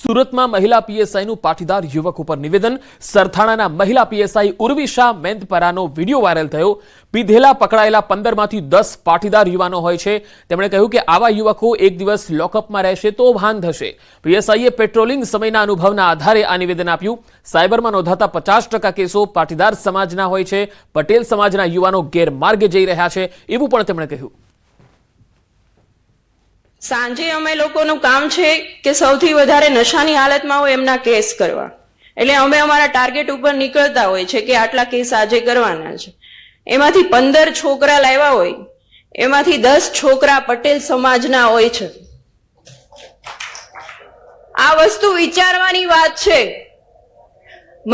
સુરતમાં મહિલા પીએસઆઈનું પાટીદાર યુવક ઉપર નિવેદન. સરથાણાના મહિલા પીએસઆઈ ઉર્વિશા મેંદપરાનો વિડીયો વાયરલ થયો. પીધેલા પકડાયેલા 15માંથી 10 પાટીદાર યુવાનો હોય છે. તેમણે કહ્યું કે આવા યુવકો એક દિવસ લોકઅપમાં રહેશે તો ભાન થશે. પીએસઆઈએ પેટ્રોલિંગ સમયના અનુભવના આધારે આ નિવેદન આપ્યું. સાયબરમાં નોંધાતા 50% કેસો પાટીદાર સમાજના હોય છે. પટેલ સમાજના યુવાનો ગેરમાર્ગે જઈ રહ્યા છે એવું પણ તેમણે કહ્યું. સાંજે અમે લોકોનું કામ છે કે સૌથી વધારે નશાની હાલતમાં હોય એમના કેસ કરવા. એટલે અમે અમારા ટાર્ગેટ ઉપર નીકળતા હોય છે કે આટલા કેસ આજે કરવાના છે. એમાંથી 15 છોકરા લાવ્યા હોય, એમાંથી 10 છોકરા પટેલ સમાજના હોય છે. આ વસ્તુ વિચારવાની વાત છે.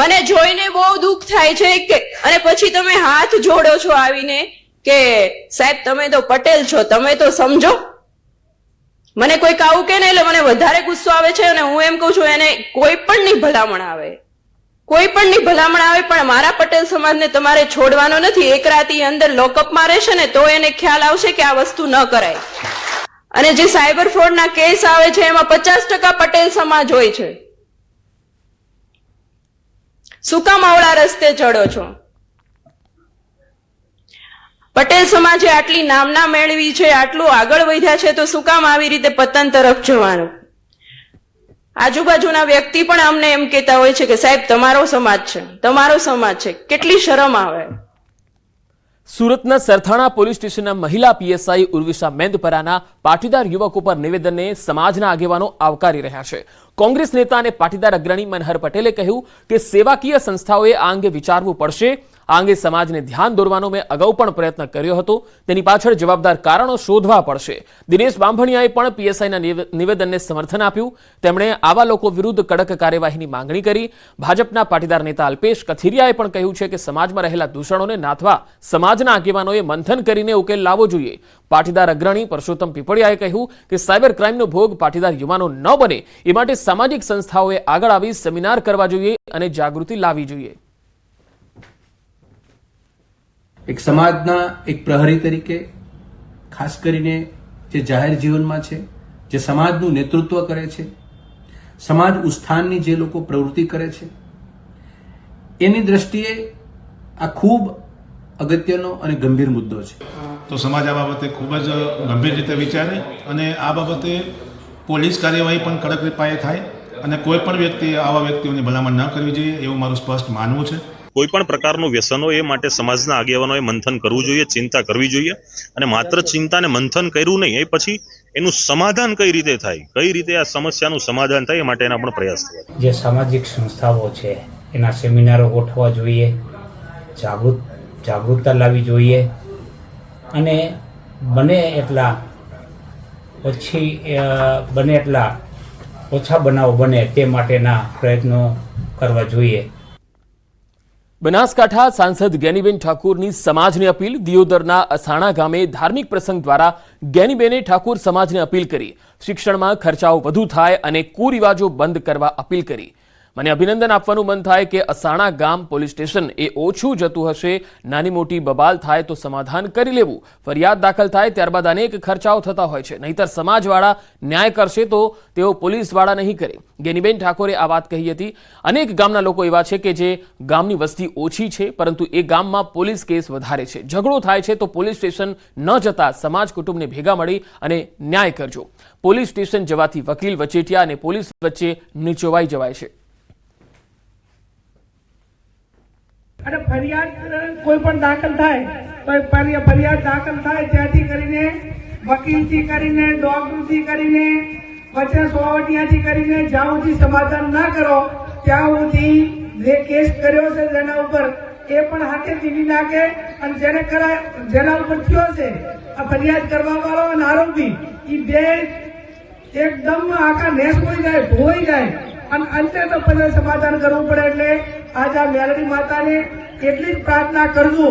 મને જોઈને બહુ દુઃખ થાય છે કે અને પછી તમે હાથ જોડો છો આવીને કે સાહેબ તમે તો પટેલ છો, તમે તો સમજો. મને કોઈ આવું કે ને એટલે મને વધારે ગુસ્સો આવે છે અને હું એમ કહું છું એને કોઈ પણ ની ભલામણ આવે, કોઈ પણ ની ભલામણ આવે, પણ મારા પટેલ સમાજને તમારે છોડવાનો નથી. એક રાતી અંદર લોકઅપમાં રહેશે ને તો એને ખ્યાલ આવશે કે આ વસ્તુ ન કરાય. અને જે સાયબર ફ્રોડના કેસ આવે છે એમાં 50% પટેલ સમાજ હોય છે. શું કામ આવડા રસ્તે ચડો છો? પટેલ સમાજે આટલી નામના મેળવી છે, આટલું આગળ વધ્યા છે, તો શું કામ આવી રીતે પતન તરફ જવાનું? આજુબાજુના વ્યક્તિ પણ અમને એમ કહેતા હોય છે કે સાહેબ તમારો સમાજ છે, તમારો સમાજ છે. કેટલી શરમ આવે. સુરતના સરથાણા પોલીસ સ્ટેશનના મહિલા પીએસઆઈ ઉર્વિશા મેંદપરાના પાટીદાર યુવક ઉપર નિવેદનને સમાજના આગેવાનો આવકારી રહ્યા છે. કોંગ્રેસ નેતા અને પાટીદાર અગ્રણી મનહર પટેલે કહ્યું કે સેવાકીય સંસ્થાઓએ આ અંગે વિચારવું પડશે. આ અંગે સમાજને ધ્યાન દોરવાનો મેં અગાઉ પણ પ્રયત્ન કર્યો હતો. તેની પાછળ જવાબદાર કારણો શોધવા પડશે. દિનેશ બાંભણિયાએ પણ પીએસઆઈના નિવેદનને સમર્થન આપ્યું. તેમણે આવા લોકો વિરુદ્ધ કડક કાર્યવાહીની માંગણી કરી. ભાજપના પાટીદાર નેતા અલ્પેશ કથિરિયાએ પણ કહ્યું છે કે સમાજમાં રહેલા દૂષણોને નાથવા સમાજના આગેવાનોએ મંથન કરીને ઉકેલ લાવવો જોઈએ. પાટીદાર અગ્રણી પરસોત્તમ પીપળિયાએ કહ્યું કે સાયબર ક્રાઇમનો ભોગ પાટીદાર યુવાનો ન બને એ માટે સામાજિક સંસ્થાઓએ આગળ આવી સેમિનાર કરવા જોઈએ અને જાગૃતિ લાવવી જોઈએ. એક સમાજના એક પ્રહરી તરીકે ખાસ કરીને જે જાહેર જીવનમાં છે, જે સમાજનું નેતૃત્વ કરે છે, સમાજ ઉત્થાનની જે લોકો પ્રવૃત્તિ કરે છે, એની દ્રષ્ટિએ આ ખૂબ અગત્યનો અને ગંભીર મુદ્દો છે. તો સમાજ આ બાબતે ખૂબ જ ગંભીર રીતે વિચારે અને આ બાબતે પોલીસ કાર્યવાહી પણ કડક પાયે થાય અને કોઈ પણ વ્યક્તિ આવા વ્યક્તિઓની ભલામણ ન કરવી જોઈએ એવું મારું સ્પષ્ટ માનવું છે. કોઈ પણ પ્રકારનું વ્યસન હોય એ માટે સમાજના આગેવાનોએ મંથન કરવું જોઈએ, ચિંતા કરવી જોઈએ. અને માત્ર ચિંતાને મંથન કર્યું નહીં, એ પછી એનું સમાધાન કઈ રીતે થાય, કઈ રીતે આ સમસ્યાનું સમાધાન થાય એ માટેના પણ પ્રયાસ થયા. જે સામાજિક સંસ્થાઓ છે એના સેમિનારો ગોઠવવા જોઈએ, જાગૃતતા લાવવી જોઈએ અને બને એટલા ઓછા બનાવો બને તે માટેના પ્રયત્નો કરવા જોઈએ. બનાસકાંઠા સાંસદ ગેનીબેન ઠાકુરની સમાજની અપીલ. દિયોદરના અસાણા ગામે ધાર્મિક પ્રસંગ દ્વારા ગેનીબેને ઠાકુર સમાજને અપીલ કરી. શિક્ષણમાં ખર્ચાઓ વધુ થાય અને કુરિવાજો બંધ કરવા અપીલ કરી. મને અભિનંદન આપવાનું મન થાય કે અસાણા ગામ પોલીસ સ્ટેશન એ ઓછું જતું હશે. નાની મોટી બબાલ થાય તો સમાધાન કરી લેવું, ફરિયાદ દાખલ થાય ત્યારબાદ અનેક ખર્ચાઓ થતા હોય છે. નહીતર સમાજવાળા ન્યાય કરશે તો તેઓ પોલીસવાળા નહીં કરે. ગેનીબેન ઠાકોરે આ વાત કહી હતી. અનેક ગામના લોકો એવા છે કે જે ગામની વસ્તી ઓછી છે પરંતુ એ ગામમાં પોલીસ કેસ વધારે છે. ઝઘડો થાય છે તો પોલીસ સ્ટેશન ન જતા સમાજ કુટુંબને ભેગા મળી અને ન્યાય કરજો. પોલીસ સ્ટેશન જવાથી વકીલ, વચેટિયા અને પોલીસ વચ્ચે નીચોવાઈ જવાય છે. અને ફરિયાદ કોઈ પણ દાખલ થાય તો ફરિયાદ દાખલ થાય ત્યાંથી કરીને વકીલથી કરીને ડોક્ટરથી કરીને વચ્ચે સોવટિયાથી કરીને જ્યાં સુધી સમાધાન ના કરો ત્યાં સુધી જે કેસ કર્યો છે જેના ઉપર એ પણ હાથે જીવી નાખે અને જેના ઉપર થયો છે આ ફરિયાદ કરવા વાળો અને આરોપી એ બે એકદમ આખા નેસ હોઈ જાય, ધોઈ જાય અને અંતે તો પછી સમાધાન કરવું પડે. એટલે આજ આ મેલડી માતાને એટલી જ પ્રાર્થના કરજો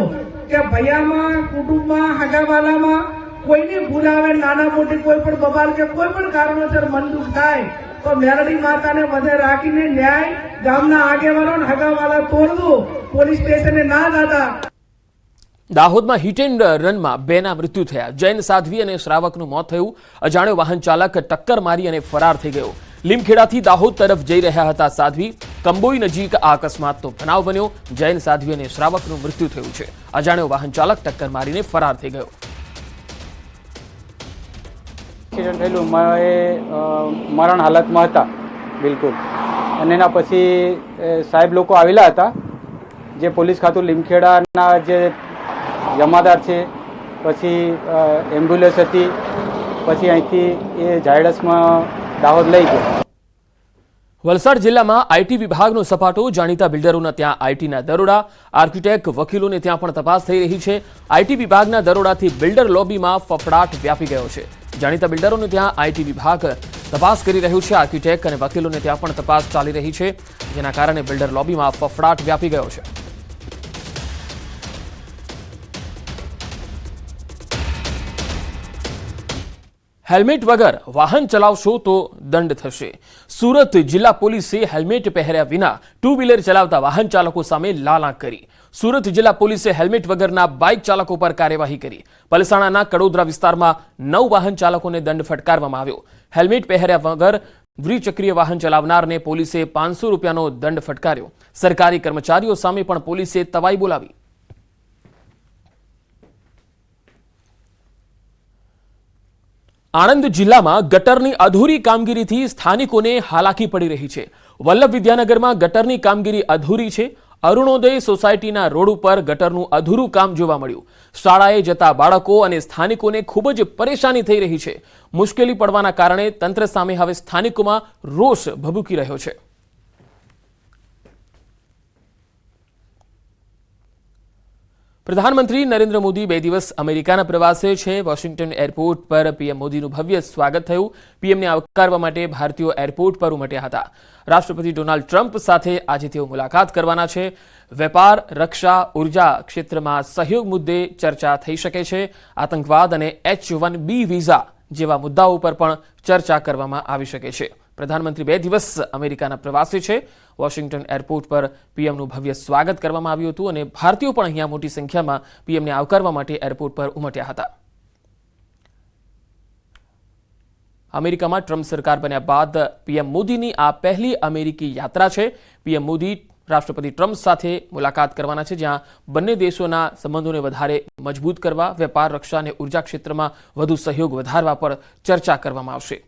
કે ભૈયામાં, કુટુંબમાં, હગાવાલામાં કોઈની ભૂલ આવે, નાના મોટી કોઈ પણ બબાલ કે કોઈ પણ કારણોસર મન દુઃખ થાય તો મેલડી માતાને વધે રાખીને ન્યાય ગામના આગેવાનો અને હગાવાલા તોડવું, પોલીસ સ્ટેશને ના દાદા. દાહોદમાં હિટ એન્ડ રનમાં 2ના મૃત્યુ થયા. જૈન સાધ્વી અને શ્રાવકનું મોત થયું. અજાણ્યો વાહન ચાલક ટક્કર મારી અને ફરાર થઈ ગયો. લીમખેડાથી દાહોદ તરફ જઈ રહ્યા હતા સાધ્વી. કંબોઈ નજીક આ અકસ્માતનો બનાવ બન્યો. જૈન સાધ્વી અને શ્રાવકનું મૃત્યુ થયું છે. અજાણ્યો વાહન ચાલક ટક્કર મારીને ફરાર થઈ ગયો. એક્સિડન્ટ થયેલું મરણ હાલતમાં હતા બિલકુલ. અને એના પછી સાહેબ લોકો આવેલા હતા, જે પોલીસ ખાતું લીમખેડાના જે જમાદાર છે, પછી એમ્બ્યુલન્સ હતી, પછી અહીંથી એ ઝાયડસમાં દાહોદ લઈ ગયા. વલસાડ જિલ્લામાં આઈટી વિભાગનો સપાટો. જાણીતા બિલ્ડરોના ત્યાં આઈટીના દરોડા. આર્કિટેક્ટ વકીલોને ત્યાં પણ તપાસ થઈ રહી છે. આઈટી વિભાગના દરોડાથી બિલ્ડર લોબીમાં ફફડાટ વ્યાપી ગયો છે. જાણીતા બિલ્ડરોને ત્યાં આઈટી વિભાગ તપાસ કરી રહ્યું છે. આર્કિટેક્ટ અને વકીલોને ત્યાં પણ તપાસ ચાલી રહી છે, જેના કારણે બિલ્ડર લોબીમાં ફફડાટ વ્યાપી ગયો છે. હેલ્મેટ વગર વાહન ચલાવશો તો દંડ થશે. સુરત જિલ્લા પોલીસે હેલ્મેટ પહેર્યા વિના ટુ વ્હીલર ચલાવતા વાહન ચાલકો સામે લાલ આંખ કરી. સુરત જિલ્લા પોલીસે હેલ્મેટ વગરના બાઇક ચાલકો પર કાર્યવાહી કરી. પલસાણાના કડોદરા વિસ્તારમાં 9 વાહન ચાલકોને દંડ ફટકારવામાં આવ્યો. હેલ્મેટ પહેર્યા વગર દ્વિચક્રીય વાહન ચલાવનારને પોલીસે 500 રૂપિયાનો દંડ ફટકાર્યો. સરકારી કર્મચારીઓ સામે પણ પોલીસે તવાઈ બોલાવી. આણંદ જિલ્લામાં ગટરની અધૂરી કામગીરીથી સ્થાનિકોને હાલાકી પડી રહી છે. વલ્લભ વિદ્યાનગરમાં ગટરની કામગીરી અધૂરી છે. અરુણોદય સોસાયટીના રોડ ઉપર ગટરનું અધૂરું કામ જોવા મળ્યું. શાળાએ જતા બાળકો અને સ્થાનિકોને ખૂબ જ પરેશાની થઈ રહી છે. મુશ્કેલી પડવાના કારણે તંત્ર સામે હવે સ્થાનિકોમાં રોષ ભભૂકી રહ્યો છે. પ્રધાનમંત્રી નરેન્દ્ર મોદી 2 દિવસ અમેરિકાના પ્રવાસે છે. વોશિંગ્ટન એરપોર્ટ પર પીએમ મોદીનું ભવ્ય સ્વાગત થયું. પીએમને આવકારવા માટે ભારતીયો એરપોર્ટ પર ઉમટ્યા હતા. રાષ્ટ્રપતિ ડોનાલ્ડ ટ્રમ્પ સાથે આજે તેઓ મુલાકાત કરવાના છે. વેપાર, રક્ષા, ઉર્જા ક્ષેત્રમાં સહયોગ મુદ્દે ચર્ચા થઈ શકે છે. આતંકવાદ અને H-1B વિઝા જેવા મુદ્દાઓ પર પણ ચર્ચા કરવામાં આવી શકે છે. પ્રધાનમંત્રી 2 દિવસ અમેરિકાના પ્રવાસે છે. વોશિંગ્ટન એરપોર્ટ પર પીએમનું ભવ્ય સ્વાગત કરવામાં આવ્યું હતું અને ભારતીયો પણ અહીંયા મોટી સંખ્યામાં પીએમને આવકારવા માટે એરપોર્ટ પર ઉમટ્યા હતા. અમેરિકામાં ટ્રમ્પ સરકાર બન્યા બાદ પીએમ મોદીની આ પહેલી અમેરિકી યાત્રા છે. પીએમ મોદી રાષ્ટ્રપતિ ટ્રમ્પ સાથે મુલાકાત કરવાના છે, જ્યાં બંને દેશોના સંબંધોને વધારે મજબૂત કરવા, વેપાર, રક્ષા અને ઉર્જા ક્ષેત્રમાં વધુ સહયોગ વધારવા પર ચર્ચા કરવામાં આવશે.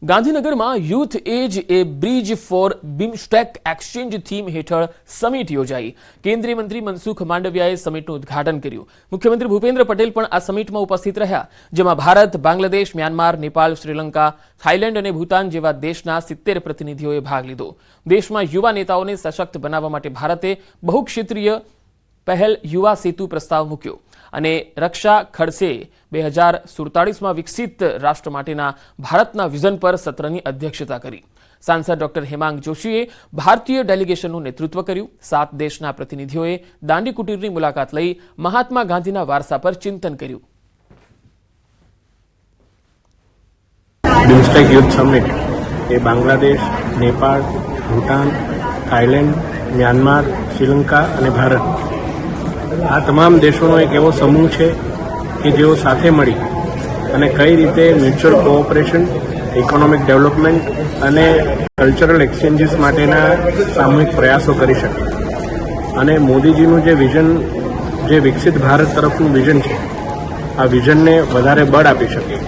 ગાંધીનગરમાં youth as a bridge for BIMSTEC exchange theme હેઠળ સમિટ યોજાઈ. કેન્દ્રીય મંત્રી મનસુખ માંડવિયાએ સમિટનું ઉદ્ઘાટન કર્યું. મુખ્યમંત્રી ભૂપેન્દ્ર પટેલ પણ આ સમિટમાં ઉપસ્થિત રહ્યા, જેમાં ભારત, બાંગ્લાદેશ, મ્યાનમાર, નેપાળ, શ્રીલંકા, થાઇલેન્ડ અને ભૂતાન જેવા દેશના 70 પ્રતિનિધિઓએ ભાગ લીધો. દેશમાં યુવા નેતાઓને સશક્ત બનાવવા માટે ભારતે બહુક્ષેત્રીય પહેલ યુવા સેતુ પ્રસ્તાવ મૂક્યો અને રક્ષા ખડસે 2047માં વિકસિત રાષ્ટ્ર માટેના ભારતના વિઝન પર સત્રની અધ્યક્ષતા કરી. સાંસદ ડોક્ટર હેમાંગ જોશીએ ભારતીય ડેલિગેશનનું નેતૃત્વ કર્યું. 7 દેશના પ્રતિનિધિઓએ દાંડી કુટીરની મુલાકાત લઈ મહાત્મા ગાંધીના વારસા પર ચિંતન કર્યું. બિમસ્ટેક યુથ સમિટ એ બાંગ્લાદેશ, નેપાળ, ભૂટાન, થાઇલેન્ડ, મ્યાનમાર, શ્રીલંકા અને ભારત આ તમામ દેશોનો એક એવો સમૂહ છે કે જેઓ સાથે મળી અને કઈ રીતે મ્યુચ્યુઅલ કોઓપરેશન, ઇકોનોમિક ડેવલપમેન્ટ અને કલ્ચરલ એક્સચેન્જીસ માટેના સામૂહિક પ્રયાસો કરી શકે. અને મોદીજીનું જે વિઝન, જે વિકસિત ભારત તરફનું વિઝન છે, આ વિઝનને વધારે બળ આપી શકે.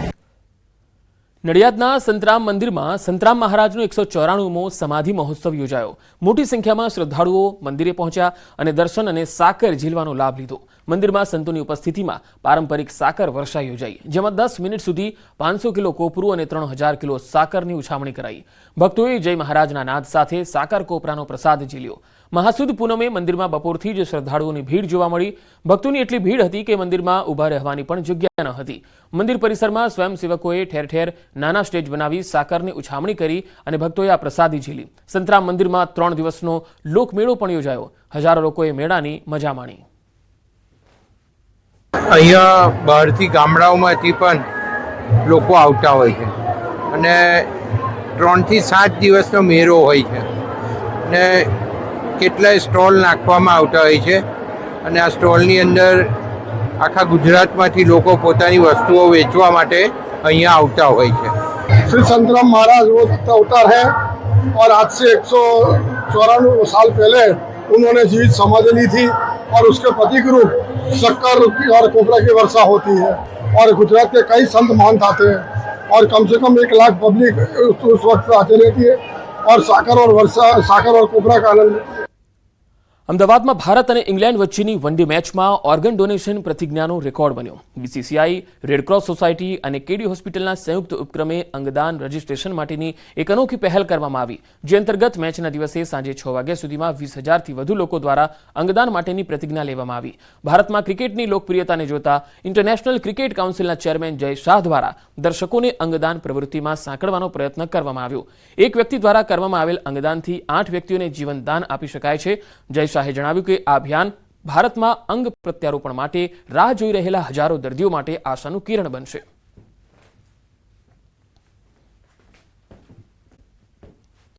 નડિયાદના સંતરામ મંદિરમાં સંતરામ મહારાજનો 194મો સમાધિ મહોત્સવ યોજાયો. મોટી સંખ્યામાં શ્રદ્ધાળુઓ મંદિરે પહોંચ્યા અને દર્શન અને સાકર ઝીલવાનો લાભ લીધો. મંદિરમાં સંતોની ઉપસ્થિતિમાં પારંપરિક સાકર વર્ષા યોજાઈ, જેમાં 10 મિનિટ સુધી 500 કિલો કોપરું અને 3000 કિલો સાકરની ઉછામણી કરાઈ. ભક્તોએ જય મહારાજના નાદ સાથે સાકર કોપરાનો પ્રસાદ ઝીલ્યો. મહાસુદ પૂનમે મંદિરમાં બપોરથી જ શ્રદ્ધાળુઓની ભીડ જોવા મળી. ભક્તોની એટલી ભીડ હતી કે મંદિરમાં ઊભા રહેવાની પણ જગ્યા ન હતી. મંદિર પરિસરમાં સ્વયંસેવકોએ ઠેર ઠેર નાના સ્ટેજ બનાવી સાકરની ઉછામણી કરી અને ભક્તોએ આ પ્રસાદી ઝીલી. સંતરામ મંદિરમાં 3 દિવસનો લોકમેળો પણ યોજાયો. હજારો લોકોએ મેળાની મજા માણી. અહીંયા બહારથી ગામડાઓમાંથી પણ લોકો આવતા હોય છે અને 3 થી 7 દિવસનો મેળો હોય છે અને કેટલાય સ્ટોલ નાખવામાં આવતા હોય છે અને આ સ્ટોલની અંદર આખા ગુજરાતમાંથી લોકો પોતાની વસ્તુઓ વેચવા માટે અહીંયા આવતા હોય છે. श्री संतराम महाराज वो अवतार है और आज से 194 साल पहले उन्होंने जीवित समाधि ली थी और उसके प्रतीक रूप शक्कर और कोपरा की वर्षा होती है और गुजरात के कई संत महंत आते हैं और कम से कम 1 लाख पब्लिक उस वक्त आती रहती है और साकर और कोपरा का आनंद लेती है. અમદાવાદમાં ભારત અને ઇંગ્લેન્ડ વચ્ચેની વનડે મેચમાં ઓર્ગન ડોનેશન પ્રતિજ્ઞાનો રેકોર્ડ બન્યો. બીસીસીઆઈ, રેડક્રોસ સોસાયટી અને કેડી હોસ્પિટલના સંયુક્ત ઉપક્રમે અંગદાન રજીસ્ટ્રેશન માટેની એક અનોખી પહેલ કરવામાં આવી, જે અંતર્ગત મેચના દિવસે સાંજે 6 વાગ્યા સુધીમાં 20,000થી વધુ લોકો દ્વારા અંગદાન માટેની પ્રતિજ્ઞા લેવામાં આવી. ભારતમાં ક્રિકેટની લોકપ્રિયતાને જોતા international cricket કાઉન્સિલના chairman Jay Shah દ્વારા દર્શકોને અંગદાન પ્રવૃત્તિમાં સાંકળવાનો પ્રયત્ન કરવામાં આવ્યો. એક વ્યક્તિ દ્વારા કરવામાં આવેલ અંગદાનથી 8 વ્યક્તિઓને જીવનદાન આપી શકાય છે. જય શાહે જણાવ્યું કે આ અભિયાન ભારતમાં અંગ પ્રત્યારોપણ માટે રાહ જોઈ રહેલા હજારો દર્દીઓ માટે આશાનું કિરણ બનશે.